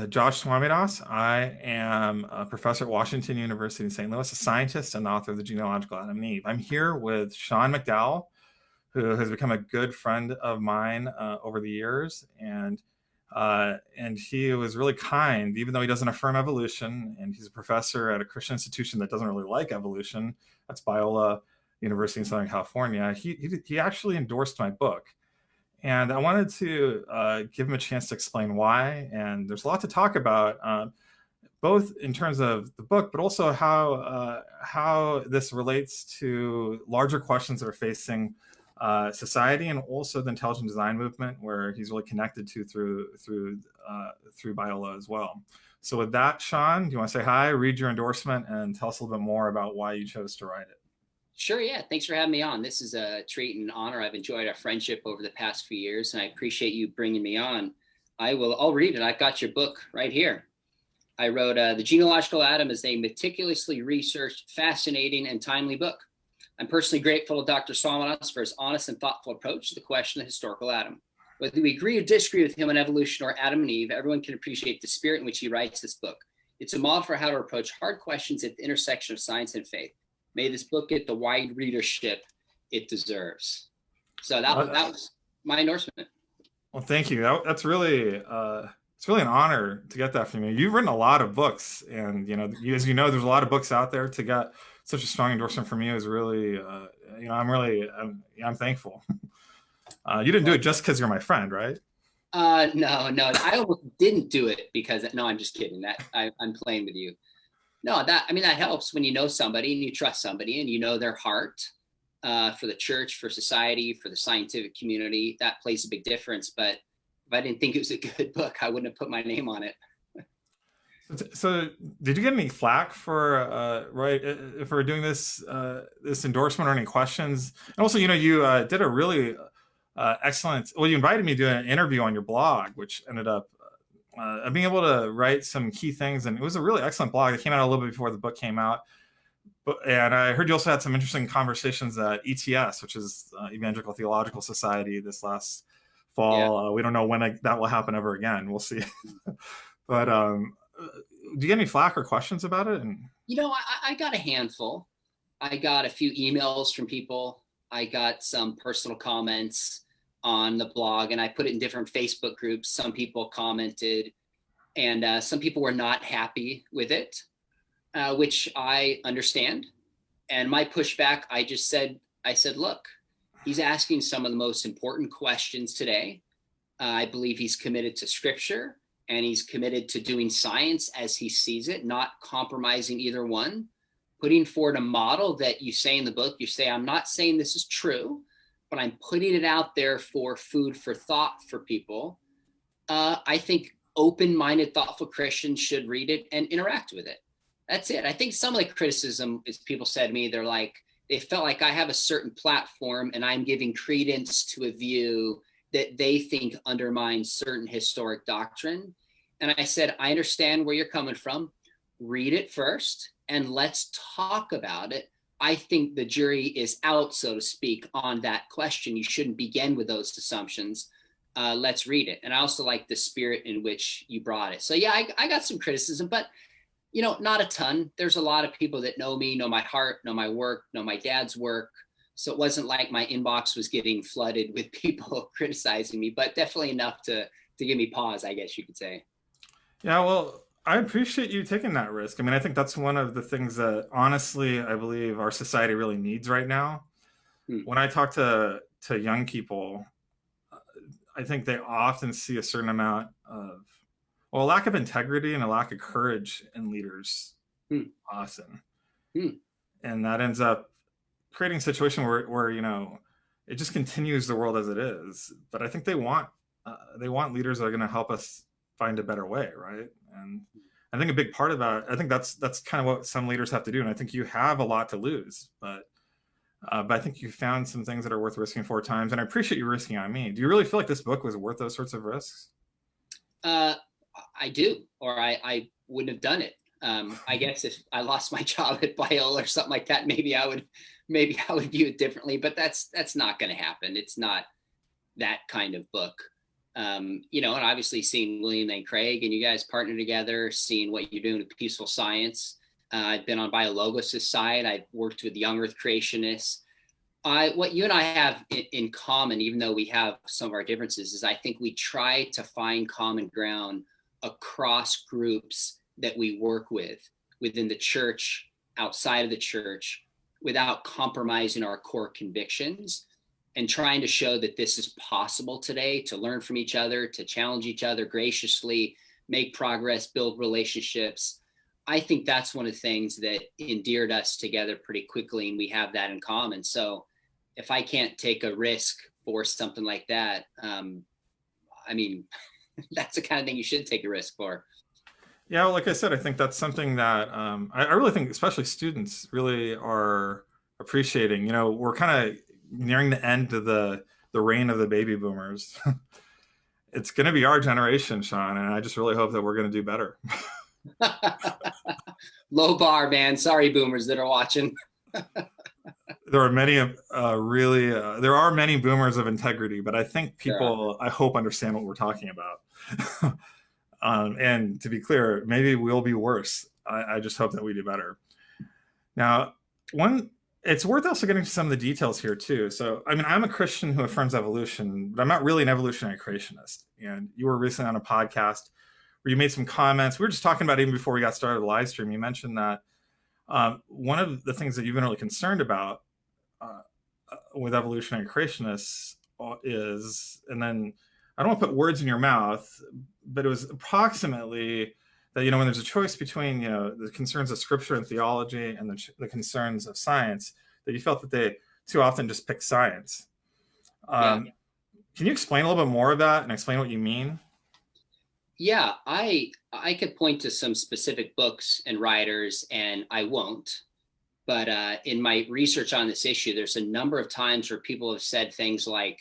Josh Swamidass. I am a professor at Washington University in St. Louis, a scientist and author of the Genealogical Adam and Eve. I'm here with Sean McDowell, who has become a good friend of mine over the years, and he was really kind, even though he doesn't affirm evolution, and he's a professor at a Christian institution that doesn't really like evolution. That's Biola University in Southern California. He actually endorsed my book. And I wanted to give him a chance to explain why. And there's a lot to talk about, both in terms of the book, but also how this relates to larger questions that are facing society, and also the intelligent design movement, where he's really connected to through Biola as well. So with that, Sean, do you want to say hi, read your endorsement, and tell us a little bit more about why you chose to write it? Sure, yeah. Thanks for having me on. This is a treat and honor. I've enjoyed our friendship over the past few years, and I appreciate you bringing me on. I'll read it. I've got your book right here. I wrote The Genealogical Adam is a meticulously researched, fascinating, and timely book. I'm personally grateful to Dr. Swamidass for his honest and thoughtful approach to the question of the historical Adam. Whether we agree or disagree with him on evolution or Adam and Eve, everyone can appreciate the spirit in which he writes this book. It's a model for how to approach hard questions at the intersection of science and faith. May this book get the wide readership it deserves. So that was my endorsement. Well, thank you. That's really it's really an honor to get that from you. You've written a lot of books, and as you know, there's a lot of books out there. To get such a strong endorsement from you is really, I'm thankful. You didn't do it just because you're my friend, right? No, I almost didn't do it because no, I'm just kidding. I'm playing with you. No, that helps when you know somebody and you trust somebody and you know their heart for the church, for society, for the scientific community. That plays a big difference. But if I didn't think it was a good book, I wouldn't have put my name on it. So did you get any flack for doing this endorsement, or any questions? And also, you did a really excellent. Well, you invited me to do an interview on your blog, which ended up being able to write some key things, and it was a really excellent blog. It came out a little bit before the book came out, and I heard you also had some interesting conversations at ETS, which is Evangelical Theological Society, this last fall. Yeah. We don't know when that will happen ever again. We'll see. But do you get any flack or questions about it? And I got a handful. I got a few emails from people. I got some personal comments on the blog, and I put it in different Facebook groups. Some people commented, and some people were not happy with it, which I understand. And my pushback, I said, look, he's asking some of the most important questions today. I believe he's committed to scripture, and he's committed to doing science as he sees it, not compromising either one, putting forward a model that you say in the book. You say, I'm not saying this is true, but I'm putting it out there for food for thought for people. I think open-minded, thoughtful Christians should read it and interact with it. That's it. I think some of the criticism is people said to me, they felt like I have a certain platform and I'm giving credence to a view that they think undermines certain historic doctrine. And I said, I understand where you're coming from. Read it first and let's talk about it. I think the jury is out, so to speak, on that question. You shouldn't begin with those assumptions. Let's read it. And I also like the spirit in which you brought it. So yeah, I got some criticism, but not a ton. There's a lot of people that know me, know my heart, know my work, know my dad's work. So it wasn't like my inbox was getting flooded with people criticizing me, but definitely enough to give me pause, I guess you could say. Yeah, well, I appreciate you taking that risk. I think that's one of the things that, honestly, I believe our society really needs right now. When I talk to young people, I think they often see a certain amount of, a lack of integrity and a lack of courage in leaders often. And that ends up creating a situation where it just continues the world as it is. But I think they want leaders that are going to help us find a better way, right? And I think a big part of that, I think that's kind of what some leaders have to do. And I think you have a lot to lose, but I think you found some things that are worth risking 4 times. And I appreciate you risking on me. Do you really feel like this book was worth those sorts of risks? I do, or I wouldn't have done it. I guess if I lost my job at Biola or something like that, maybe I would view it differently, but that's not going to happen. It's not that kind of book. And obviously seeing William and Craig and you guys partner together, seeing what you're doing with peaceful science. I've been on Biologos' side. I've worked with young earth creationists. What you and I have in common, even though we have some of our differences, is I think we try to find common ground across groups that we work with within the church, outside of the church, without compromising our core convictions, and trying to show that this is possible today, to learn from each other, to challenge each other graciously, make progress, build relationships. I think that's one of the things that endeared us together pretty quickly, and we have that in common. So if I can't take a risk for something like that, that's the kind of thing you should take a risk for. Yeah, well, like I said, I think that's something that I really think especially students really are appreciating. We're kind of nearing the end of the reign of the baby boomers. It's going to be our generation, Sean, and I just really hope that we're going to do better. Low bar, man. Sorry, boomers that are watching. There are many there are many boomers of integrity, but I think people, I hope, understand what we're talking about. And to be clear, maybe we'll be worse. I just hope that we do better. Now, it's worth also getting to some of the details here too. So, I'm a Christian who affirms evolution, but I'm not really an evolutionary creationist. And you were recently on a podcast where you made some comments. We were just talking about, even before we got started the live stream, you mentioned that one of the things that you've been really concerned about with evolutionary creationists is, and then I don't want to put words in your mouth, but it was approximately that, when there's a choice between, the concerns of scripture and theology and the concerns of science, that you felt that they too often just pick science. Can you explain a little bit more of that and explain what you mean? Yeah, I could point to some specific books and writers, and I won't. But in my research on this issue, there's a number of times where people have said things like,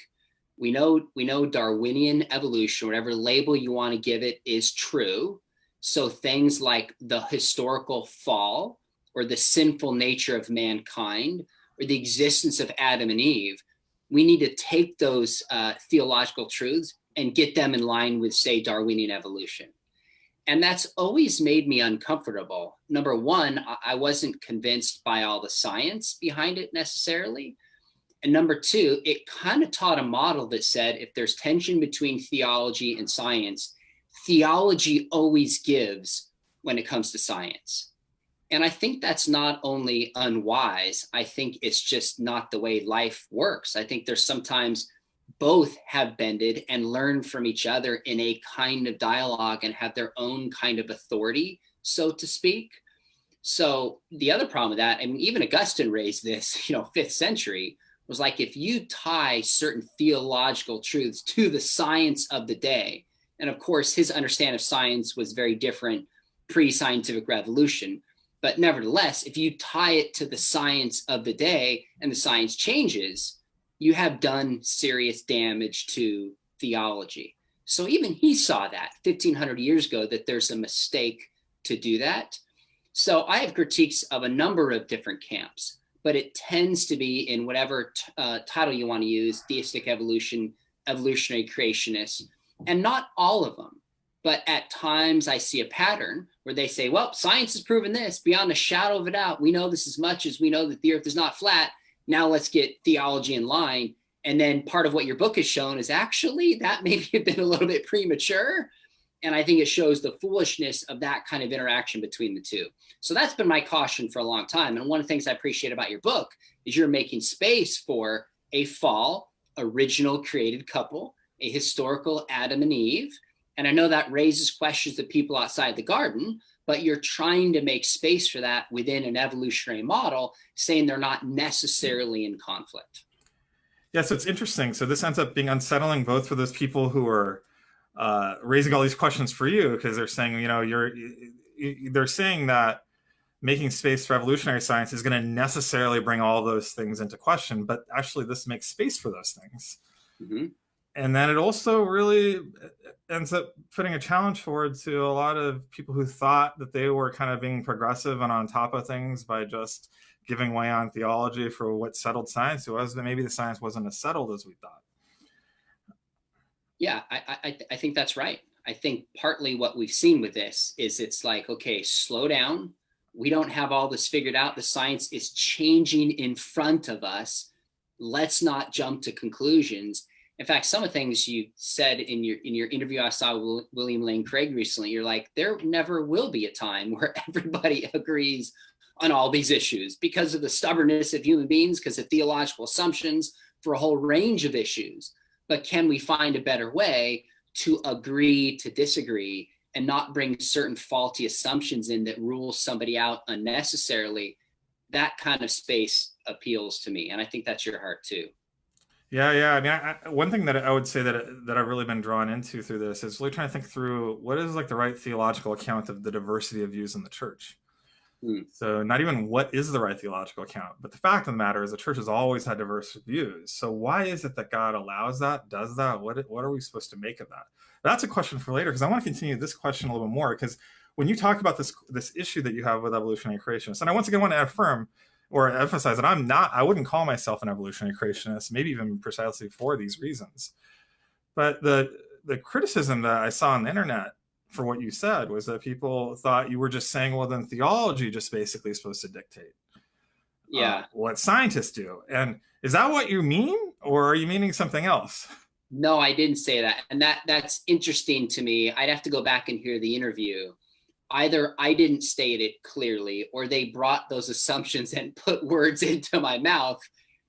we know Darwinian evolution, whatever label you want to give it, is true. So things like the historical fall or the sinful nature of mankind or the existence of Adam and Eve, we need to take those theological truths and get them in line with, say, Darwinian evolution. And that's always made me uncomfortable. Number one, I wasn't convinced by all the science behind it necessarily. And number two, it kind of taught a model that said if there's tension between theology and science, theology always gives when it comes to science. And I think that's not only unwise, I think it's just not the way life works. I think there's sometimes both have bended and learned from each other in a kind of dialogue and have their own kind of authority, so to speak. So the other problem with that, even Augustine raised this, 5th century, was like, if you tie certain theological truths to the science of the day, and of course his understanding of science was very different pre-scientific revolution, but nevertheless, if you tie it to the science of the day and the science changes, you have done serious damage to theology. So even he saw that 1500 years ago, that there's a mistake to do that. So I have critiques of a number of different camps, but it tends to be in whatever title you want to use: theistic evolution, evolutionary creationists, and not all of them. But at times I see a pattern where they say, well, science has proven this beyond a shadow of a doubt. We know this as much as we know that the earth is not flat. Now let's get theology in line. And then part of what your book has shown is actually that maybe have been a little bit premature. And I think it shows the foolishness of that kind of interaction between the two. So that's been my caution for a long time. And one of the things I appreciate about your book is you're making space for a fall, original created couple, a historical Adam and Eve. And I know that raises questions to people outside the garden, but you're trying to make space for that within an evolutionary model, saying they're not necessarily in conflict. Yeah, so it's interesting. So this ends up being unsettling both for those people who are raising all these questions for you, because they're saying, they're saying that making space for evolutionary science is going to necessarily bring all those things into question, but actually this makes space for those things. Mm-hmm. And then it also really ends up putting a challenge forward to a lot of people who thought that they were kind of being progressive and on top of things by just giving way on theology for what settled science was, but maybe the science wasn't as settled as we thought. Yeah, I think that's right. I think partly what we've seen with this is it's like, okay, slow down. We don't have all this figured out. The science is changing in front of us. Let's not jump to conclusions. In fact, some of the things you said in your interview I saw with William Lane Craig recently, you're like, there never will be a time where everybody agrees on all these issues because of the stubbornness of human beings, because of theological assumptions for a whole range of issues. But can we find a better way to agree to disagree and not bring certain faulty assumptions in that rule somebody out unnecessarily? That kind of space appeals to me. And I think that's your heart too. Yeah. I mean, one thing that I would say that I've really been drawn into through this is really trying to think through what is like the right theological account of the diversity of views in the church. Hmm. So not even what is the right theological account, but the fact of the matter is the church has always had diverse views. So why is it that God allows that, does that? What are we supposed to make of that? That's a question for later, because I want to continue this question a little bit more, because when you talk about this issue that you have with evolutionary creationists, and I once again want to affirm or emphasize that I wouldn't call myself an evolutionary creationist, maybe even precisely for these reasons. But the criticism that I saw on the internet for what you said was that people thought you were just saying, well, then theology just basically is supposed to dictate Yeah. what scientists do. And is that what you mean, or are you meaning something else? No, I didn't say that. And that's interesting to me. I'd have to go back and hear the interview. Either I didn't state it clearly, or they brought those assumptions and put words into my mouth.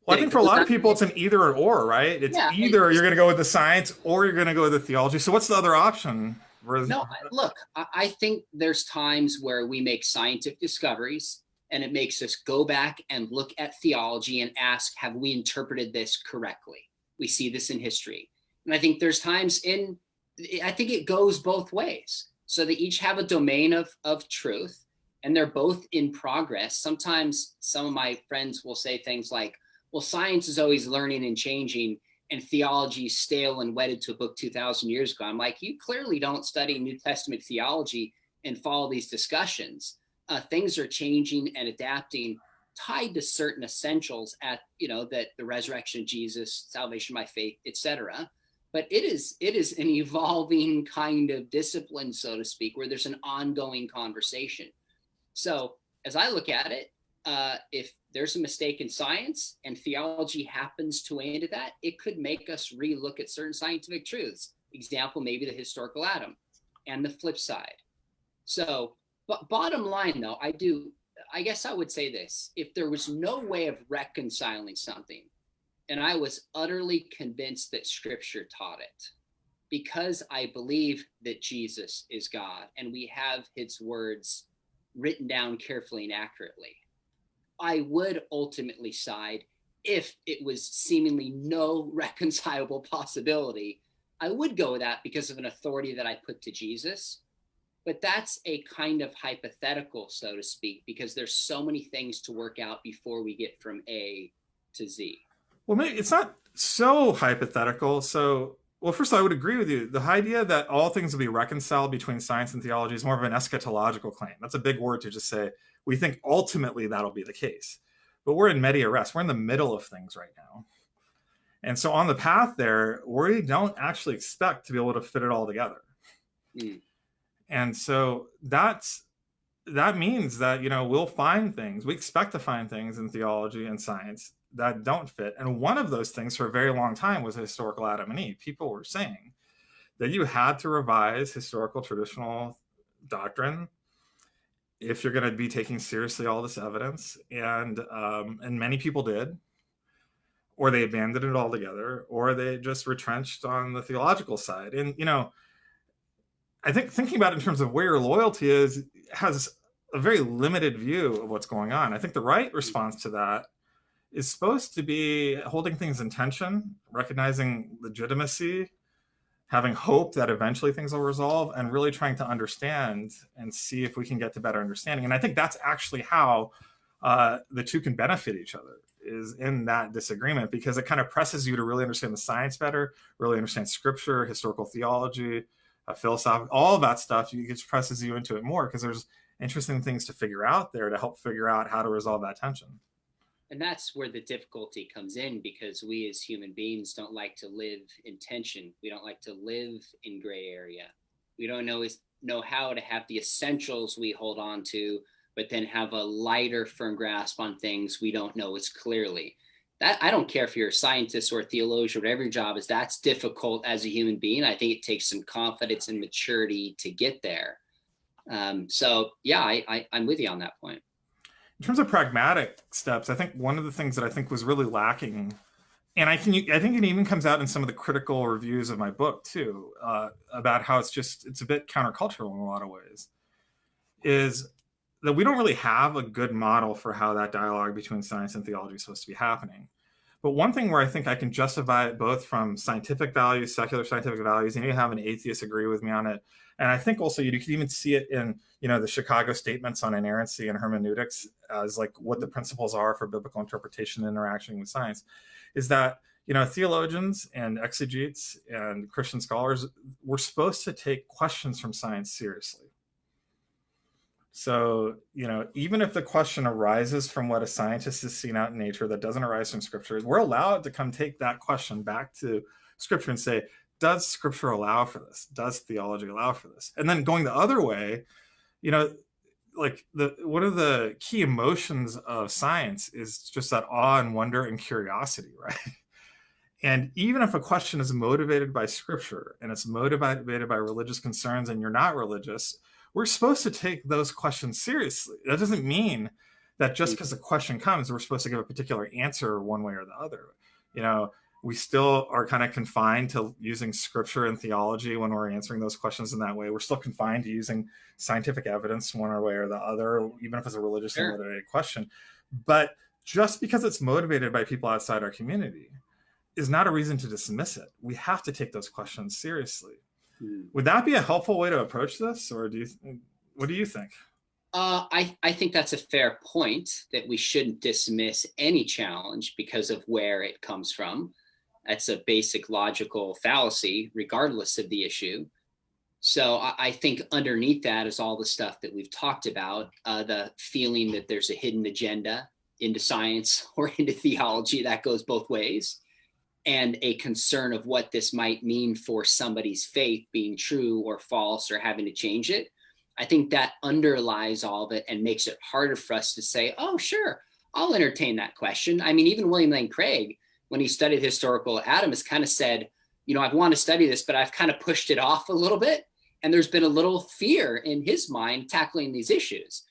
Well, I think for a lot of people, it's an either or, right? It's either you're going to go with the science or you're going to go with the theology. So what's the other option? No, look, I think there's times where we make scientific discoveries and it makes us go back and look at theology and ask, have we interpreted this correctly? We see this in history. And I think there's times I think it goes both ways. So they each have a domain of truth and they're both in progress. Sometimes some of my friends will say things like, well, science is always learning and changing, and theology is stale and wedded to a book 2,000 years ago. I'm like, you clearly don't study New Testament theology and follow these discussions. Things are changing and adapting, tied to certain essentials that the resurrection of Jesus, salvation by faith, etc. But it is an evolving kind of discipline, so to speak, where there's an ongoing conversation. So as I look at it, if there's a mistake in science and theology happens to weigh into that, it could make us relook at certain scientific truths. Example, maybe the historical Adam, and the flip side. So, but bottom line though, I guess I would say this: if there was no way of reconciling something, and I was utterly convinced that Scripture taught it, because I believe that Jesus is God and we have His words written down carefully and accurately, I would ultimately side, if it was seemingly no reconcilable possibility, I would go with that because of an authority that I put to Jesus. But that's a kind of hypothetical, so to speak, because there's so many things to work out before we get from A to Z. Well, maybe it's not so hypothetical. So, well, first of all, I would agree with you. The idea that all things will be reconciled between science and theology is more of an eschatological claim. That's a big word to just say, we think ultimately that'll be the case. But we're in media res. We're in the middle of things right now. And so on the path there, we don't actually expect to be able to fit it all together. Mm. And so that means that, we'll find things. We expect to find things in theology and science that don't fit. And one of those things for a very long time was historical Adam and Eve. People were saying that you had to revise historical traditional doctrine if you're going to be taking seriously all this evidence. And many people did, or they abandoned it altogether, or they just retrenched on the theological side. And, I think thinking about it in terms of where your loyalty is has a very limited view of what's going on. I think the right response to that is supposed to be holding things in tension, recognizing legitimacy, having hope that eventually things will resolve, and really trying to understand and see if we can get to better understanding. And I think that's actually how the two can benefit each other, is in that disagreement, because it kind of presses you to really understand the science better, really understand Scripture, historical theology, philosophy, all of that stuff. It just presses you into it more because there's interesting things to figure out there to help figure out how to resolve that tension. And that's where the difficulty comes in, because we as human beings don't like to live in tension. We don't like to live in gray area. We don't know how to have the essentials we hold on to, but then have a lighter, firm grasp on things we don't know as clearly. That, I don't care if you're a scientist or a theologian, whatever your job is, that's difficult as a human being. I think it takes some confidence and maturity to get there. So yeah, I'm with you on that point. In terms of pragmatic steps, I think one of the things that I think was really lacking, and I think it even comes out in some of the critical reviews of my book too, about how it's a bit countercultural in a lot of ways, is that we don't really have a good model for how that dialogue between science and theology is supposed to be happening. But one thing where I think I can justify it both from scientific values, secular scientific values, and you have an atheist agree with me on it. And I think also you can even see it in, the Chicago statements on inerrancy and hermeneutics as like what the principles are for biblical interpretation and interaction with science, is that, theologians and exegetes and Christian scholars were supposed to take questions from science seriously. So, even if the question arises from what a scientist has seen out in nature that doesn't arise from scripture, we're allowed to come take that question back to scripture and say, does scripture allow for this? Does theology allow for this? And then going the other way, like one of the key emotions of science is just that awe and wonder and curiosity, right? And even if a question is motivated by scripture and it's motivated by religious concerns and you're not religious, we're supposed to take those questions seriously. That doesn't mean that just because a question comes, we're supposed to give a particular answer one way or the other. We still are kind of confined to using scripture and theology when we're answering those questions in that way. We're still confined to using scientific evidence one way or the other, even if it's a religiously motivated question. But just because it's motivated by people outside our community is not a reason to dismiss it. We have to take those questions seriously. Would that be a helpful way to approach this, or what do you think? I think that's a fair point, that we shouldn't dismiss any challenge because of where it comes from. That's a basic logical fallacy, regardless of the issue. So I think underneath that is all the stuff that we've talked about, the feeling that there's a hidden agenda into science or into theology. That goes both ways. And a concern of what this might mean for somebody's faith being true or false or having to change it. I think that underlies all of it and makes it harder for us to say, oh, sure, I'll entertain that question. I mean, even William Lane Craig, when he studied historical Adam, has kind of said, I want to study this, but I've kind of pushed it off a little bit. And there's been a little fear in his mind tackling these issues.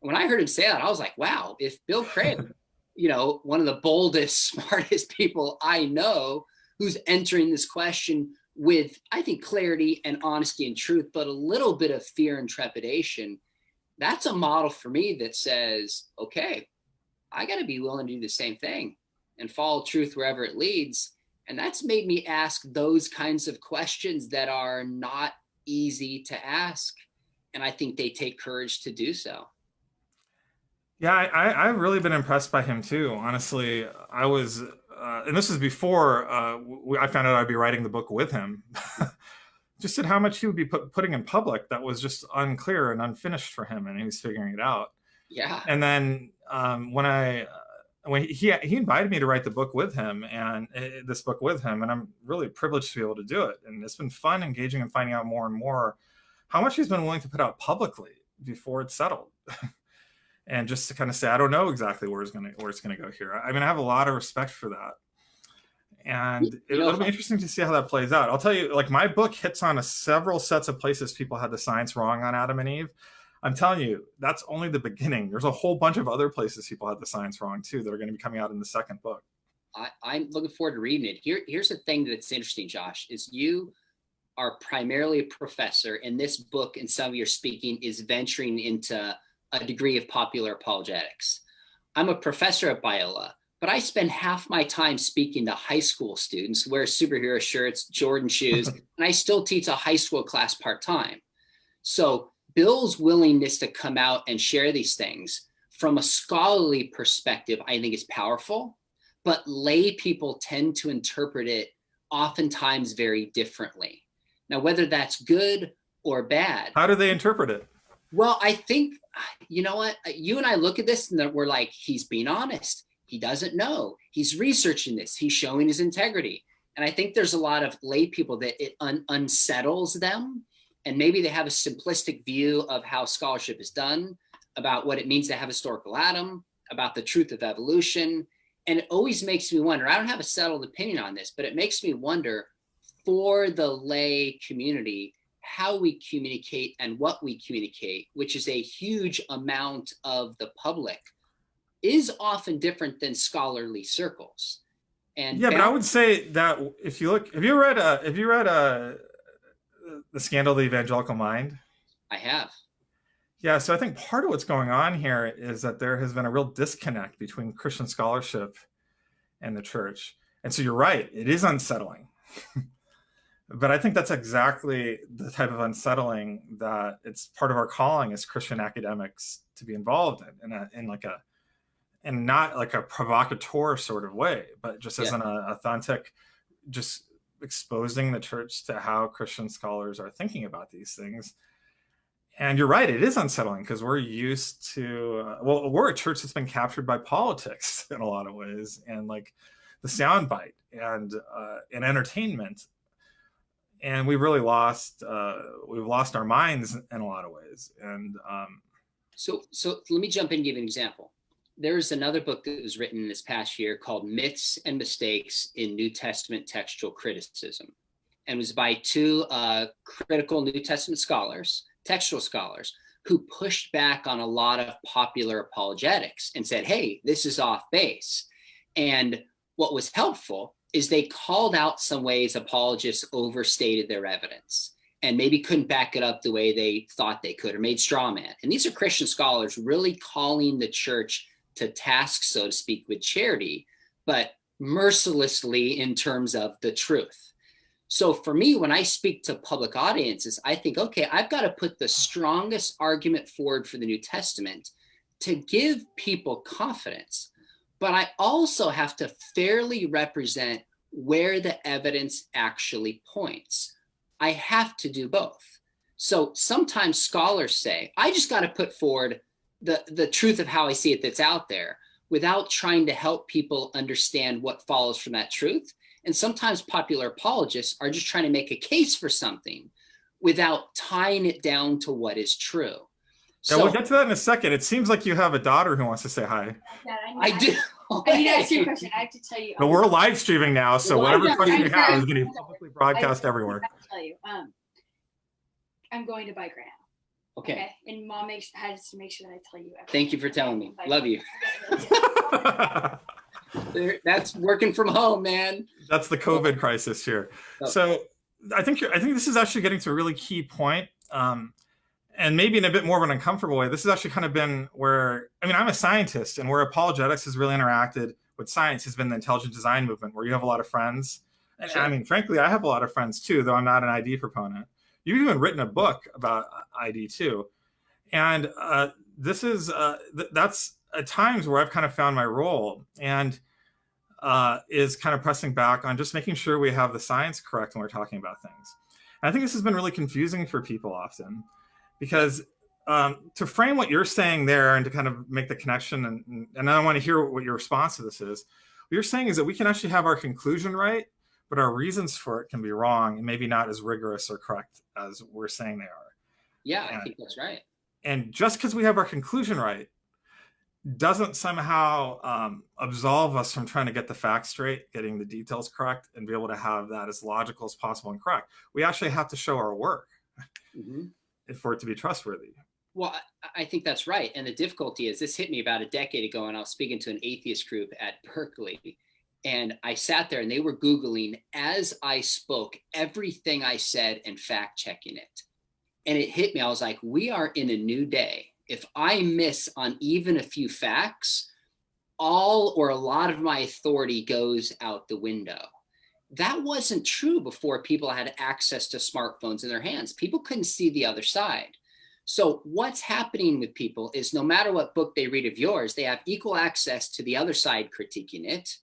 When I heard him say that, I was like, wow, if Bill Craig, one of the boldest, smartest people I know, who's entering this question with, I think, clarity and honesty and truth, but a little bit of fear and trepidation, that's a model for me that says, okay, I got to be willing to do the same thing and follow truth wherever it leads. And that's made me ask those kinds of questions that are not easy to ask. And I think they take courage to do so. Yeah, I've really been impressed by him too. Honestly, I was, and this is before I found out I'd be writing the book with him. Just at how much he would be putting in public that was just unclear and unfinished for him, and he was figuring it out. Yeah. And then when he invited me to write the book with him, and this book with him, and I'm really privileged to be able to do it. And it's been fun engaging and finding out more and more how much he's been willing to put out publicly before it's settled. And just to kind of say, I don't know exactly where it's going to go here. I mean, I have a lot of respect for that. And it'll be interesting to see how that plays out. I'll tell you, like, my book hits on several sets of places people had the science wrong on Adam and Eve. I'm telling you, that's only the beginning. There's a whole bunch of other places people had the science wrong too that are going to be coming out in the second book. I'm looking forward to reading it. Here's the thing that's interesting, Josh, is you are primarily a professor, and this book and some of your speaking is venturing into a degree of popular apologetics. I'm a professor at Biola, but I spend half my time speaking to high school students, wear superhero shirts, Jordan shoes, and I still teach a high school class part-time. So Bill's willingness to come out and share these things from a scholarly perspective, I think is powerful, but lay people tend to interpret it oftentimes very differently. Now, whether that's good or bad. How do they interpret it? Well, I think, you know what, you and I look at this and we're like, he's being honest. He doesn't know. He's researching this. He's showing his integrity. And I think there's a lot of lay people that it unsettles them. And maybe they have a simplistic view of how scholarship is done, about what it means to have historical Adam, about the truth of evolution. And it always makes me wonder, I don't have a settled opinion on this, but it makes me wonder for the lay community, how we communicate and what we communicate, which is a huge amount of the public, is often different than scholarly circles. And yeah, but I would say that if you look, have you read The Scandal of the Evangelical Mind? I have. Yeah, so I think part of what's going on here is that there has been a real disconnect between Christian scholarship and the church. And so you're right, it is unsettling. But I think that's exactly the type of unsettling that it's part of our calling as Christian academics to be involved in not like a provocateur sort of way, but just as an authentic, just exposing the church to how Christian scholars are thinking about these things. And you're right, it is unsettling because we're used to, we're a church that's been captured by politics in a lot of ways, and like the soundbite and entertainment. And we've really lost our minds in a lot of ways. And so let me jump in and give you an example. There's another book that was written this past year called Myths and Mistakes in New Testament Textual Criticism, and it was by two critical New Testament scholars, textual scholars, who pushed back on a lot of popular apologetics and said, hey, this is off base. And what was helpful is they called out some ways apologists overstated their evidence and maybe couldn't back it up the way they thought they could, or made straw man. And these are Christian scholars really calling the church to task, so to speak, with charity, but mercilessly in terms of the truth. So for me, when I speak to public audiences, I think, okay, I've got to put the strongest argument forward for the New Testament to give people confidence. But I also have to fairly represent where the evidence actually points. I have to do both. So sometimes scholars say, I just got to put forward the truth of how I see it that's out there without trying to help people understand what follows from that truth. And sometimes popular apologists are just trying to make a case for something without tying it down to what is true. Yeah, we'll get to that in a second. It seems like you have a daughter who wants to say hi. I do. I need to ask you a question. I have to tell you. But we're live streaming now, so whatever question you have is going to be publicly broadcast everywhere. I have to tell you, I'm going to bike right now. Okay. And Mom has to make sure that I tell you. Thank you for telling me. Love you. That's working from home, man. That's the COVID crisis here. So I think this is actually getting to a really key point. And maybe in a bit more of an uncomfortable way, this has actually kind of been where, I mean, I'm a scientist, and where apologetics has really interacted with science has been the intelligent design movement, where you have a lot of friends. And sure. I mean, frankly, I have a lot of friends too, though I'm not an ID proponent. You've even written a book about ID too. And that's at times where I've kind of found my role, and is kind of pressing back on just making sure we have the science correct when we're talking about things. And I think this has been really confusing for people often. Because to frame what you're saying there and to kind of make the connection, and I want to hear what your response to this is, what you're saying is that we can actually have our conclusion right, but our reasons for it can be wrong and maybe not as rigorous or correct as we're saying they are. Yeah, I think that's right. And just because we have our conclusion right doesn't somehow absolve us from trying to get the facts straight, getting the details correct, and be able to have that as logical as possible and correct. We actually have to show our work. Mm-hmm. For it to be trustworthy. Well, I think that's right. And the difficulty is, this hit me about a decade ago, and I was speaking to an atheist group at Berkeley, and I sat there and they were Googling as I spoke everything I said and fact checking it. And it hit me. I was like, we are in a new day. If I miss on even a few facts, all or a lot of my authority goes out the window. That wasn't true before people had access to smartphones in their hands. People couldn't see the other side. So what's happening with people is, no matter what book they read of yours, they have equal access to the other side critiquing it.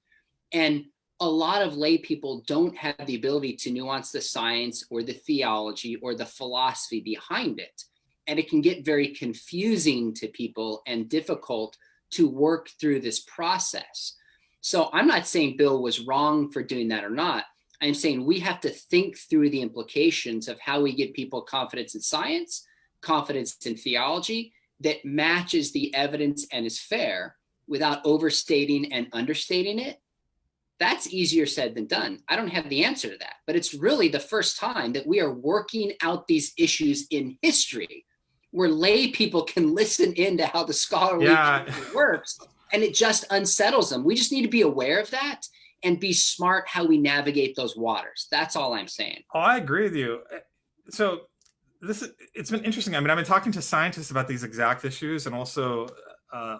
And a lot of lay people don't have the ability to nuance the science or the theology or the philosophy behind it. And it can get very confusing to people and difficult to work through this process. So I'm not saying Bill was wrong for doing that or not. I'm saying we have to think through the implications of how we give people confidence in science, confidence in theology that matches the evidence and is fair without overstating and understating it. That's easier said than done. I don't have the answer to that, but it's really the first time that we are working out these issues in history where lay people can listen into how the scholarly works, and it just unsettles them. We just need to be aware of that and be smart how we navigate those waters. That's all I'm saying. Oh, I agree with you. So it's been interesting. I mean, I've been talking to scientists about these exact issues, and also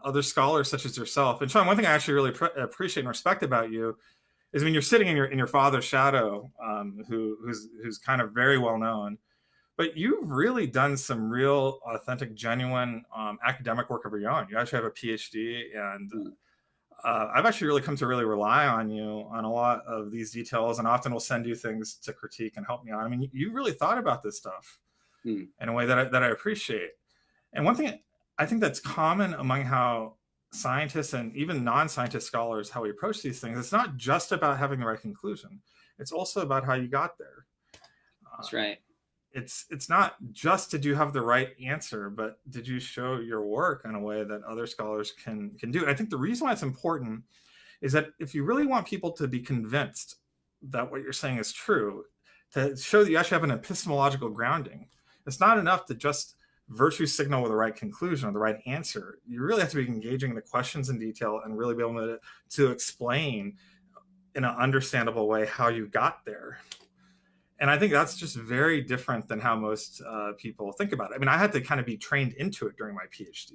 other scholars such as yourself. And Sean, one thing I actually really appreciate and respect about you is when you're sitting in your father's shadow, who's kind of very well known, but you've really done some real, authentic, genuine academic work of your own. You actually have a PhD, and I've actually really come to really rely on you on a lot of these details, and often will send you things to critique and help me on. I mean, you really thought about this stuff in a way that I appreciate. And one thing I think that's common among how scientists and even non-scientist scholars, how we approach these things, it's not just about having the right conclusion. It's also about how you got there. That's right. It's not just did you have the right answer, but did you show your work in a way that other scholars can do. And I think the reason why it's important is that if you really want people to be convinced that what you're saying is true, to show that you actually have an epistemological grounding, it's not enough to just virtue signal with the right conclusion or the right answer. You really have to be engaging in the questions in detail and really be able to explain in an understandable way how you got there. And I think that's just very different than how most people think about it. I mean, I had to kind of be trained into it during my PhD.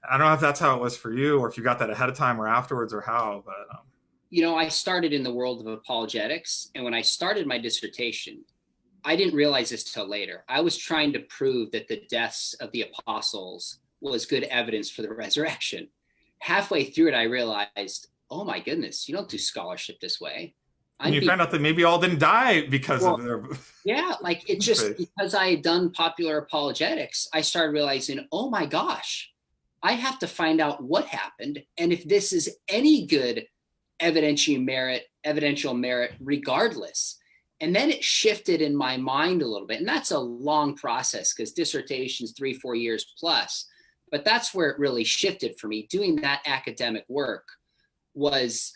I don't know if that's how it was for you, or if you got that ahead of time or afterwards, or how, but... I started in the world of apologetics. And when I started my dissertation, I didn't realize this till later. I was trying to prove that the deaths of the apostles was good evidence for the resurrection. Halfway through it, I realized, oh my goodness, you don't do scholarship this way. And you found out that maybe all didn't die because of their... Yeah, like it just, because I had done popular apologetics, I started realizing, oh my gosh, I have to find out what happened. And if this is any good evidential merit regardless. And then it shifted in my mind a little bit. And that's a long process because dissertation's 3-4 years plus. But that's where it really shifted for me. Doing that academic work was,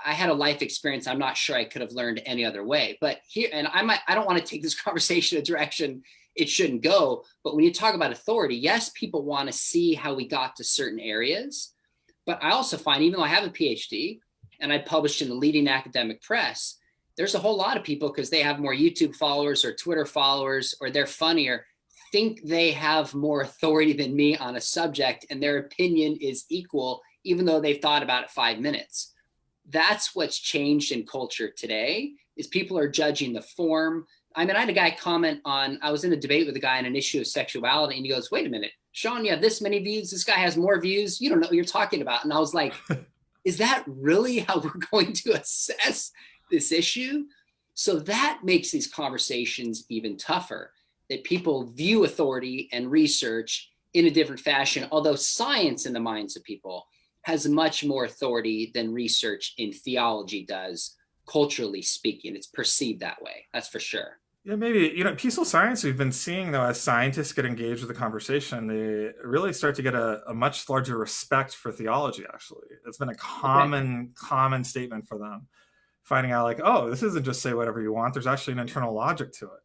I had a life experience I'm not sure I could have learned any other way. But here, and I don't want to take this conversation a direction it shouldn't go. But when you talk about authority, yes, people want to see how we got to certain areas. But I also find, even though I have a PhD and I published in the leading academic press, there's a whole lot of people, because they have more YouTube followers or Twitter followers, or they're funnier, think they have more authority than me on a subject and their opinion is equal, even though they've thought about it 5 minutes. That's what's changed in culture today, is people are judging the form. I mean, I had a guy comment on, I was in a debate with a guy on an issue of sexuality, and he goes, wait a minute, Sean, you have this many views. This guy has more views. You don't know what you're talking about. And I was like, is that really how we're going to assess this issue? So that makes these conversations even tougher, that people view authority and research in a different fashion, although science in the minds of people has much more authority than research in theology does, culturally speaking. It's perceived that way, that's for sure. Yeah, maybe, peaceful science, we've been seeing, though, as scientists get engaged with the conversation, they really start to get a much larger respect for theology, actually. It's been a common statement for them, finding out like, oh, this isn't just say whatever you want. There's actually an internal logic to it.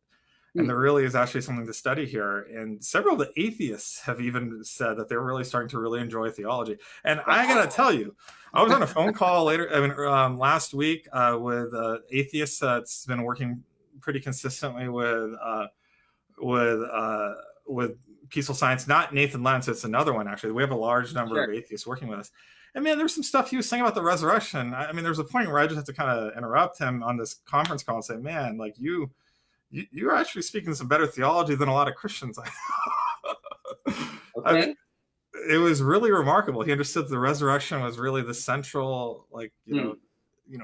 And there really is actually something to study here. And several of the atheists have even said that they're really starting to really enjoy theology. And I got to tell you, I was on a phone call last week with atheists that's been working pretty consistently with peaceful science. Not Nathan Lentz, it's another one, actually. We have a large number of atheists working with us. And man, there's some stuff he was saying about the resurrection. I mean, there's a point where I just had to kind of interrupt him on this conference call and say, man, like you're actually speaking some better theology than a lot of Christians. I mean, it was really remarkable. He understood the resurrection was really the central,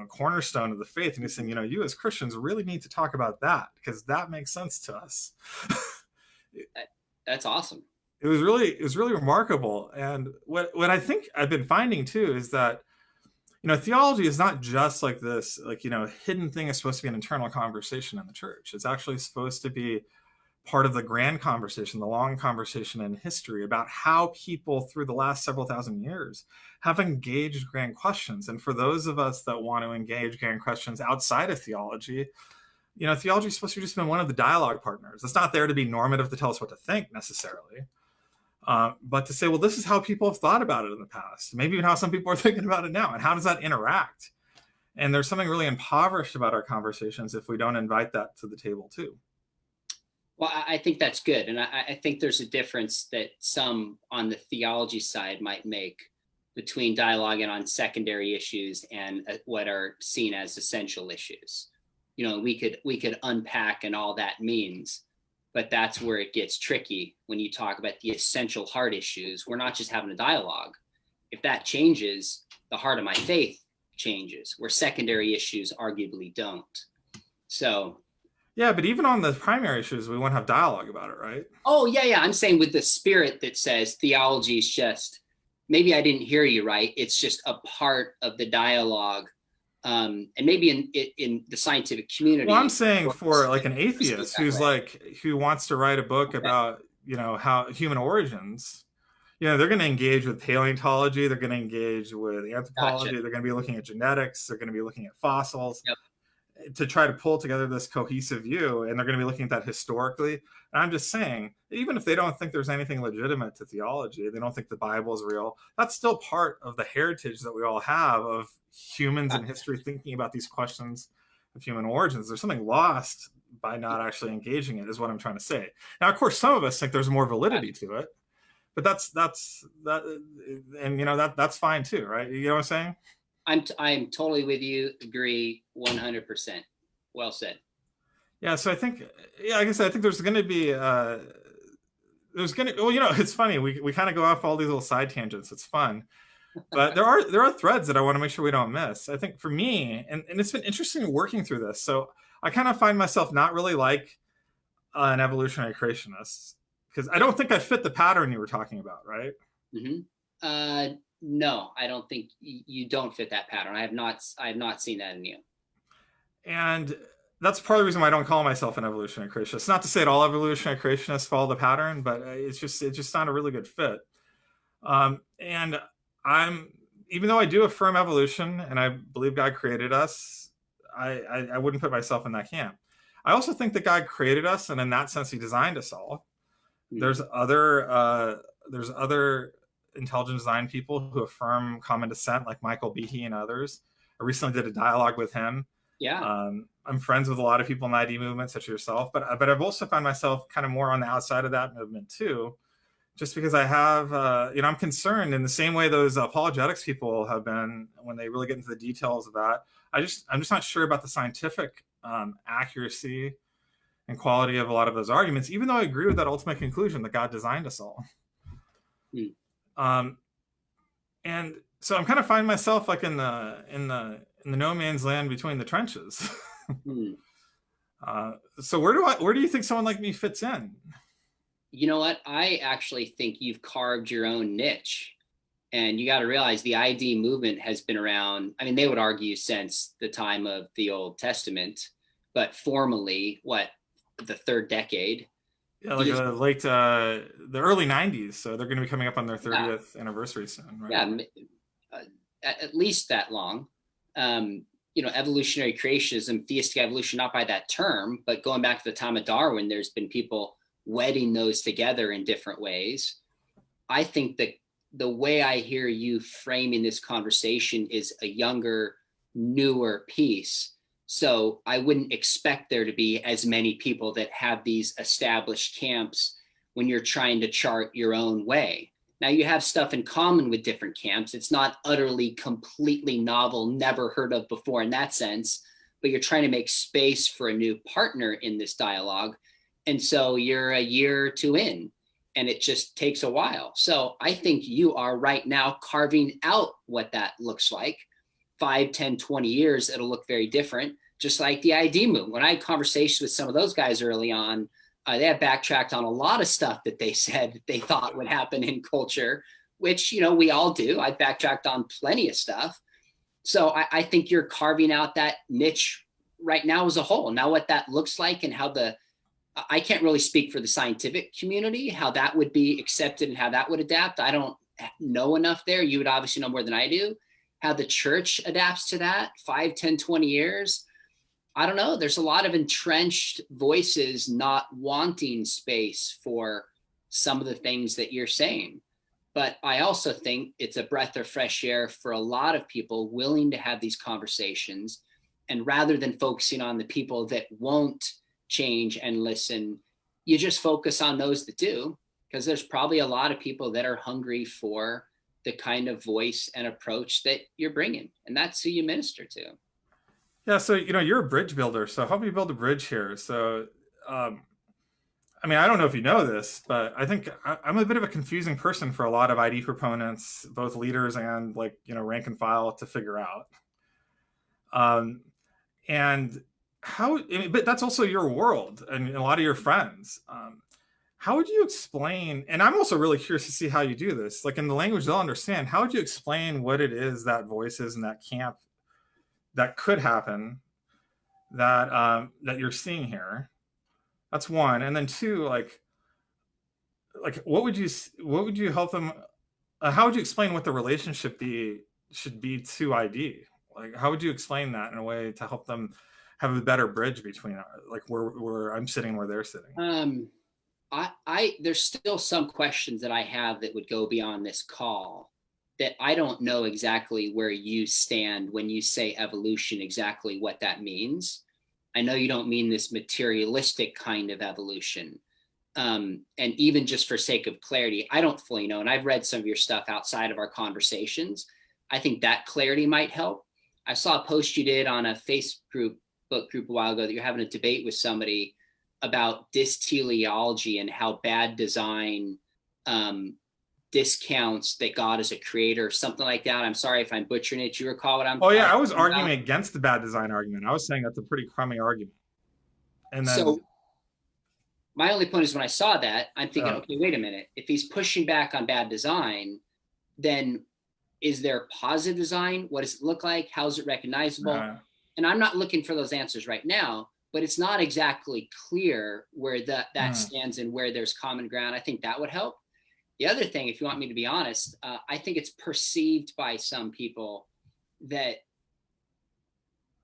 cornerstone of the faith. And he's saying, you as Christians really need to talk about that because that makes sense to us. That's awesome. it was really remarkable. And what I think I've been finding too is that, theology is not just like this, like, hidden thing is supposed to be an internal conversation in the church. It's actually supposed to be part of the grand conversation, the long conversation in history about how people through the last several thousand years have engaged grand questions. And for those of us that want to engage grand questions outside of theology, theology is supposed to just be one of the dialogue partners. It's not there to be normative to tell us what to think necessarily, but to say, well, this is how people have thought about it in the past, maybe even how some people are thinking about it now, and how does that interact? And there's something really impoverished about our conversations if we don't invite that to the table too. Well, I think that's good. And I think there's a difference that some on the theology side might make between dialoguing on secondary issues and what are seen as essential issues. We could unpack and all that means, but that's where it gets tricky when you talk about the essential hard issues. We're not just having a dialogue. If that changes, the heart of my faith changes, where secondary issues arguably don't. So yeah, but even on the primary issues, we won't have dialogue about it, right? Oh, yeah. I'm saying with the spirit that says theology is just, maybe I didn't hear you right. It's just a part of the dialogue. And maybe in the scientific community. Well, I'm saying for like an atheist who wants to write a book about, how human origins, they're going to engage with paleontology. They're going to engage with anthropology. Gotcha. They're going to be looking at genetics. They're going to be looking at fossils. Yep. To try to pull together this cohesive view, and they're going to be looking at that historically. And I'm just saying, even if they don't think there's anything legitimate to theology, they don't think the Bible is real, that's still part of the heritage that we all have of humans in history thinking about these questions of human origins. There's something lost by not actually engaging it, is what I'm trying to say. Now, of course, some of us think there's more validity to it, but that's fine too, right? You know what I'm saying? I'm totally with you. Agree 100%. Well said. Yeah. So I think, like I said, I think there's going to be, it's funny. We kind of go off all these little side tangents. It's fun, but there are threads that I want to make sure we don't miss. I think for me, and it's been interesting working through this. So I kind of find myself not really like an evolutionary creationist, because I don't think I fit the pattern you were talking about, right? Mm-hmm. No, I don't think you don't fit that pattern. I have not seen that in you. And that's part of the reason why I don't call myself an evolutionary creationist. Not to say that all evolutionary creationists follow the pattern, but it's just not a really good fit. And even though I do affirm evolution and I believe God created us, I wouldn't put myself in that camp. I also think that God created us, and in that sense, He designed us all. There's other intelligent design people who affirm common descent, like Michael Behe and others. I recently did a dialogue with him. Yeah. I'm friends with a lot of people in the ID movement, such as yourself, but I've also found myself kind of more on the outside of that movement too, just because I have, I'm concerned in the same way those apologetics people have been when they really get into the details of that. I'm just not sure about the scientific accuracy and quality of a lot of those arguments, even though I agree with that ultimate conclusion that God designed us all. And so I'm kind of finding myself like in the no man's land between the trenches. So where do you think someone like me fits in? You know what? I actually think you've carved your own niche, and you got to realize the ID movement has been around. I mean, they would argue since the time of the Old Testament, but formally, the third decade. Yeah, like the early 90s. So they're going to be coming up on their 30th anniversary soon, right? Yeah, at least that long. Evolutionary creationism, theistic evolution, not by that term, but going back to the time of Darwin, there's been people wedding those together in different ways. I think that the way I hear you framing this conversation is a younger, newer piece. So I wouldn't expect there to be as many people that have these established camps when you're trying to chart your own way. Now you have stuff in common with different camps. It's not utterly, completely novel, never heard of before in that sense, but you're trying to make space for a new partner in this dialogue. And so you're a year or two in, and it just takes a while. So I think you are right now carving out what that looks like. 5, 10, 20 years, it'll look very different. Just like the ID movement. When I had conversations with some of those guys early on, They have backtracked on a lot of stuff that they said that they thought would happen in culture, which, we all do. I've backtracked on plenty of stuff. So I think you're carving out that niche right now as a whole. Now what that looks like and how I can't really speak for the scientific community, how that would be accepted and how that would adapt. I don't know enough there. You would obviously know more than I do. How the church adapts to that 5, 10, 20 years. I don't know. There's a lot of entrenched voices not wanting space for some of the things that you're saying. But I also think it's a breath of fresh air for a lot of people willing to have these conversations. And rather than focusing on the people that won't change and listen, you just focus on those that do, because there's probably a lot of people that are hungry for the kind of voice and approach that you're bringing. And that's who you minister to. Yeah, so you're a bridge builder, so help me build a bridge here. So, I mean, I don't know if you know this, but I think I'm a bit of a confusing person for a lot of ID proponents, both leaders and rank and file, to figure out. And but that's also your world and a lot of your friends. How would you explain? And I'm also really curious to see how you do this, like in the language they'll understand. How would you explain what it is that voices in that camp that could happen that you're seeing here? That's one. And then two, like what would you help them? How would you explain what the relationship should be to ID? Like, how would you explain that in a way to help them have a better bridge between like where I'm sitting and where they're sitting? There's still some questions that I have that would go beyond this call, that I don't know exactly where you stand when you say evolution, exactly what that means. I know you don't mean this materialistic kind of evolution. And even just for sake of clarity, I don't fully know. And I've read some of your stuff outside of our conversations. I think that clarity might help. I saw a post you did on a Facebook group a while ago that you're having a debate with somebody about dysteleology and how bad design discounts that God is a creator, something like that. I'm sorry if I'm butchering it. Do you recall what I'm Oh yeah, I was arguing against the bad design argument. I was saying that's a pretty crummy argument. And then so my only point is, when I saw that, I'm thinking, okay, wait a minute. If he's pushing back on bad design, then is there positive design? What does it look like? How is it recognizable? And I'm not looking for those answers right now, but it's not exactly clear where that stands and where there's common ground. I think that would help. The other thing, if you want me to be honest, I think it's perceived by some people that,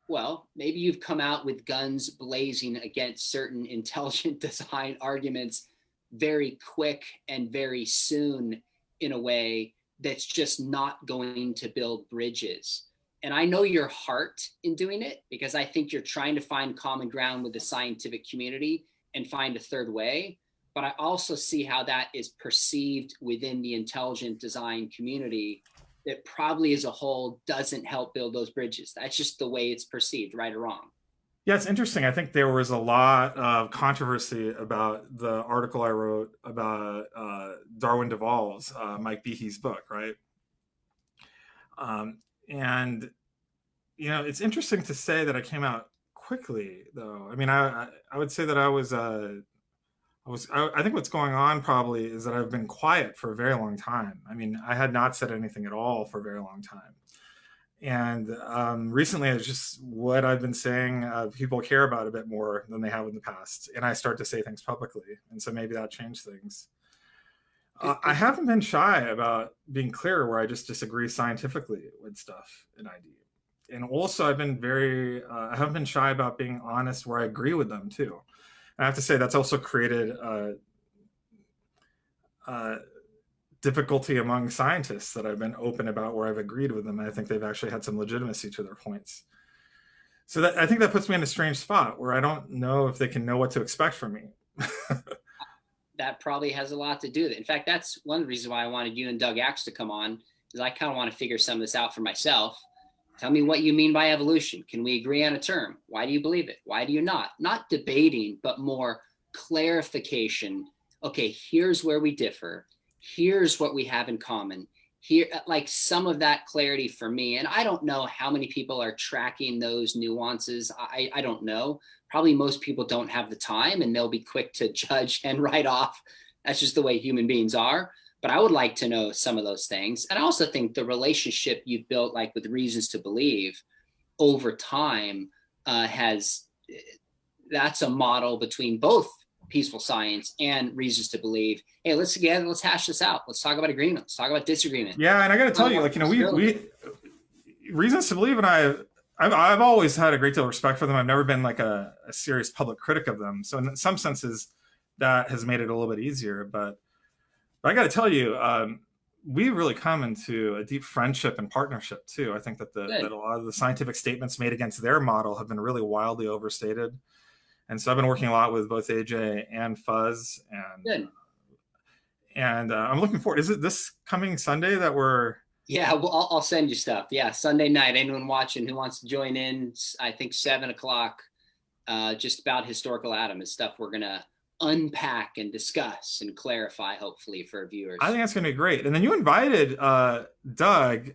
well, maybe you've come out with guns blazing against certain intelligent design arguments very quick and very soon in a way that's just not going to build bridges. And I know your heart in doing it, because I think you're trying to find common ground with the scientific community and find a third way. But I also see how that is perceived within the intelligent design community, that probably as a whole doesn't help build those bridges. That's just the way it's perceived, right or wrong. Yeah, it's interesting. I think there was a lot of controversy about the article I wrote about Darwin Duvall's Mike Behe's book, right? And it's interesting to say that I came out quickly, though. I mean, I would say that I think what's going on probably is that I've been quiet for a very long time. I mean, I had not said anything at all for a very long time. And recently, it's just what I've been saying, people care about a bit more than they have in the past. And I start to say things publicly. And so maybe that changed things. I haven't been shy about being clear where I just disagree scientifically with stuff in ID. And also, I haven't been shy about being honest where I agree with them too. And I have to say that's also created difficulty among scientists, that I've been open about where I've agreed with them. And I think they've actually had some legitimacy to their points. So I think that puts me in a strange spot where I don't know if they can know what to expect from me. That probably has a lot to do with it. In fact, that's one of the reasons why I wanted you and Doug Axe to come on, is I kind of want to figure some of this out for myself. Tell me what you mean by evolution. Can we agree on a term? Why do you believe it? Why do you not? Not debating, but more clarification. Okay, here's where we differ. Here's what we have in common. here, like some of that clarity for me. And I don't know how many people are tracking those nuances. I don't know. Probably most people don't have the time, and they'll be quick to judge and write off. That's just the way human beings are. But I would like to know some of those things. And I also think the relationship you've built, like with Reasons to Believe, over time that's a model between both Peaceful Science and Reasons to Believe. Hey, let's hash this out. Let's talk about agreement. Let's talk about disagreement. Yeah, and I got to tell you, like, we Reasons to Believe, and I've always had a great deal of respect for them. I've never been like a serious public critic of them. So in some senses, that has made it a little bit easier. But I got to tell you, we really come into a deep friendship and partnership too. I think that that a lot of the scientific statements made against their model have been really wildly overstated. And so I've been working a lot with both AJ and Fuzz, and I'm looking forward. Is it this coming Sunday that we're? Yeah, well, I'll send you stuff. Yeah, Sunday night. Anyone watching who wants to join in? I think 7:00. Just about historical Adam is stuff we're gonna unpack and discuss and clarify, hopefully, for viewers. I think that's gonna be great. And then you invited Doug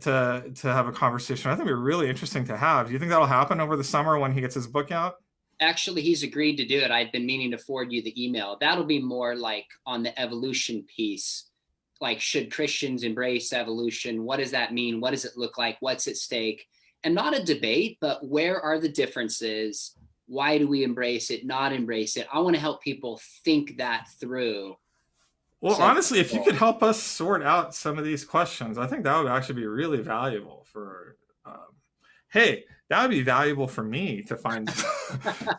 to have a conversation. I think it'd be really interesting to have. Do you think that'll happen over the summer when he gets his book out? Actually, he's agreed to do it. I've been meaning to forward you the email. That'll be more like on the evolution piece. Like, should Christians embrace evolution? What does that mean? What does it look like? What's at stake? And not a debate, but where are the differences? Why do we embrace it, not embrace it? I want to help people think that through. Well, honestly, if you could help us sort out some of these questions, I think that would actually be really valuable for, hey, that would be valuable for me to find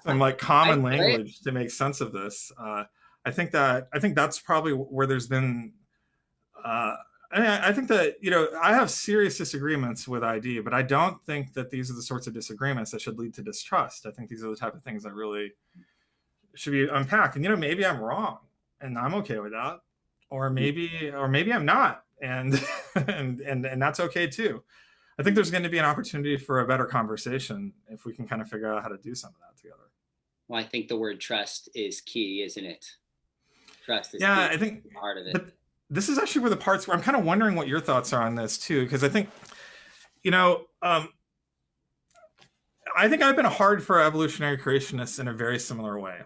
some like common language to make sense of this. I think that's probably where there's been, I think that, I have serious disagreements with ID, but I don't think that these are the sorts of disagreements that should lead to distrust. I think these are the type of things that really should be unpacked. And, maybe I'm wrong and I'm okay with that. Or maybe I'm not. And, and that's okay too. I think there's going to be an opportunity for a better conversation if we can kind of figure out how to do some of that together. Well, I think the word trust is key, isn't it? Trust is I think part of it. But this is actually where the parts where I'm kind of wondering what your thoughts are on this too, because I think, I think I've been hard for evolutionary creationists in a very similar way,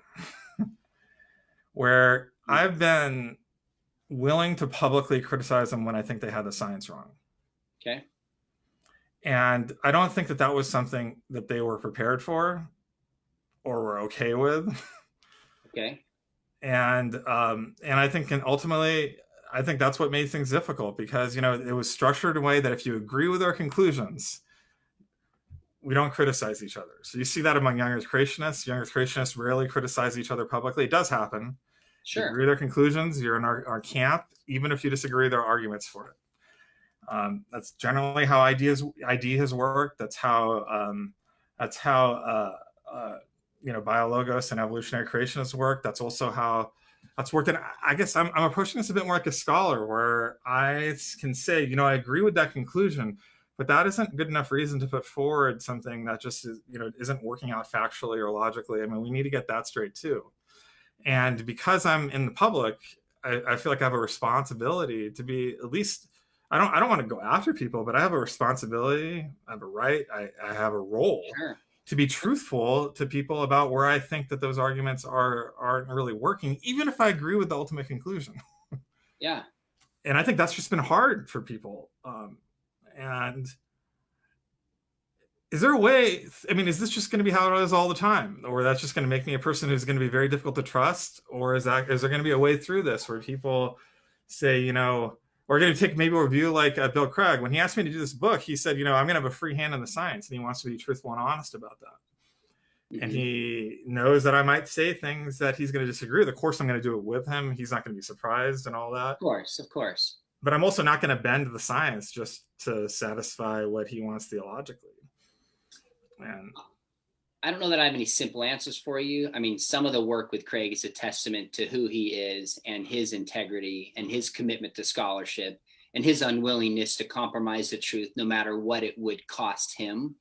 where I've been willing to publicly criticize them when I think they had the science wrong. Okay. And I don't think that was something that they were prepared for or were okay with. Okay. And I think, ultimately, I think that's what made things difficult, because, it was structured in a way that if you agree with our conclusions, we don't criticize each other. So you see that among young Earth creationists. Young Earth creationists rarely criticize each other publicly. It does happen. Sure. You agree with their conclusions, you're in our camp, even if you disagree with their arguments for it. That's generally how ID has worked. That's how biologos and evolutionary creationists work. That's also how that's worked. And I guess I'm approaching this a bit more like a scholar, where I can say, I agree with that conclusion, but that isn't good enough reason to put forward something that just is, isn't working out factually or logically. I mean, we need to get that straight too. And because I'm in the public, I feel like I have a responsibility to be, at least, I don't want to go after people, but I have a responsibility, I have a right, I have a role. Sure. To be truthful to people about where I think that those arguments aren't really working, even if I agree with the ultimate conclusion. Yeah. And I think that's just been hard for people. And is there a way, is this just going to be how it is all the time? Or that's just going to make me a person who's going to be very difficult to trust? Or is there going to be a way through this where people say, we're going to take maybe a review like Bill Craig. When he asked me to do this book, he said, I'm going to have a free hand in the science, and he wants to be truthful and honest about that. Mm-hmm. And he knows that I might say things that he's going to disagree with. Of course, I'm going to do it with him. He's not going to be surprised and all that. Of course. But I'm also not going to bend the science just to satisfy what he wants theologically. And I don't know that I have any simple answers for you. Some of the work with Craig is a testament to who he is and his integrity and his commitment to scholarship and his unwillingness to compromise the truth, no matter what it would cost him.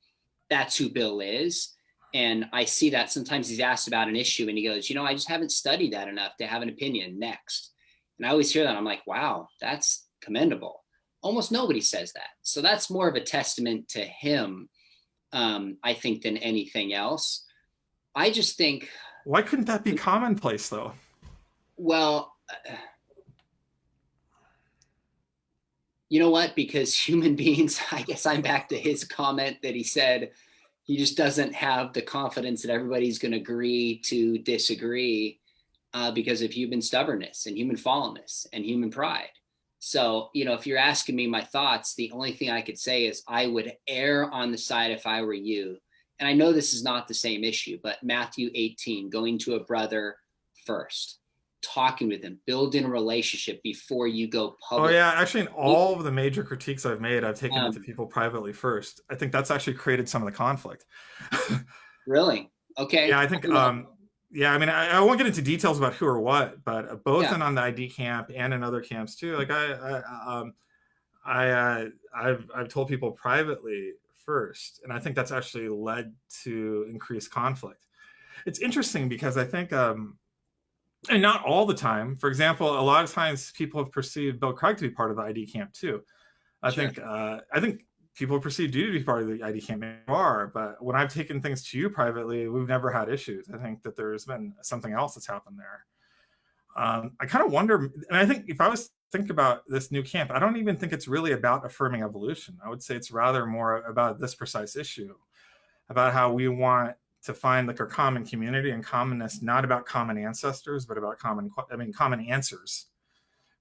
That's who Bill is. And I see that sometimes he's asked about an issue and he goes, I just haven't studied that enough to have an opinion. Next. And I always hear that. I'm like, wow, that's commendable. Almost nobody says that. So that's more of a testament to him, I think, than anything else. I just think, Why couldn't that be commonplace though? well, you know what? Because human beings, I guess I'm back to his comment that he said he just doesn't have the confidence that everybody's going to agree to disagree because of human stubbornness and human fallenness and human pride. So, if you're asking me my thoughts, the only thing I could say is I would err on the side, if I were you. And I know this is not the same issue, but Matthew 18, going to a brother first, talking with him, building a relationship before you go Oh public. yeah, actually in all of the major critiques I've made, I've taken it to Um, people privately first. I think that's actually created some of the conflict. Really? Okay. Yeah, I think yeah, I mean I won't get into details about who or what, but both Yeah. in on the ID camp and in other camps too. Like I've told people privately first, and I think that's actually led to increased conflict. It's interesting because I think and not all the time. For example, a lot of times people have perceived Bill Craig to be part of the ID camp too. Sure. I think people perceive you to be part of the ID camp are, but when I've taken things to you privately, we've never had issues. I think that there's been something else that's happened there. I kind of wonder, and I think if I was to think about this new camp, I don't even think it's really about affirming evolution. I would say it's rather more about this precise issue, about how we want to find like our common community and commonness, not about common ancestors, but about common answers,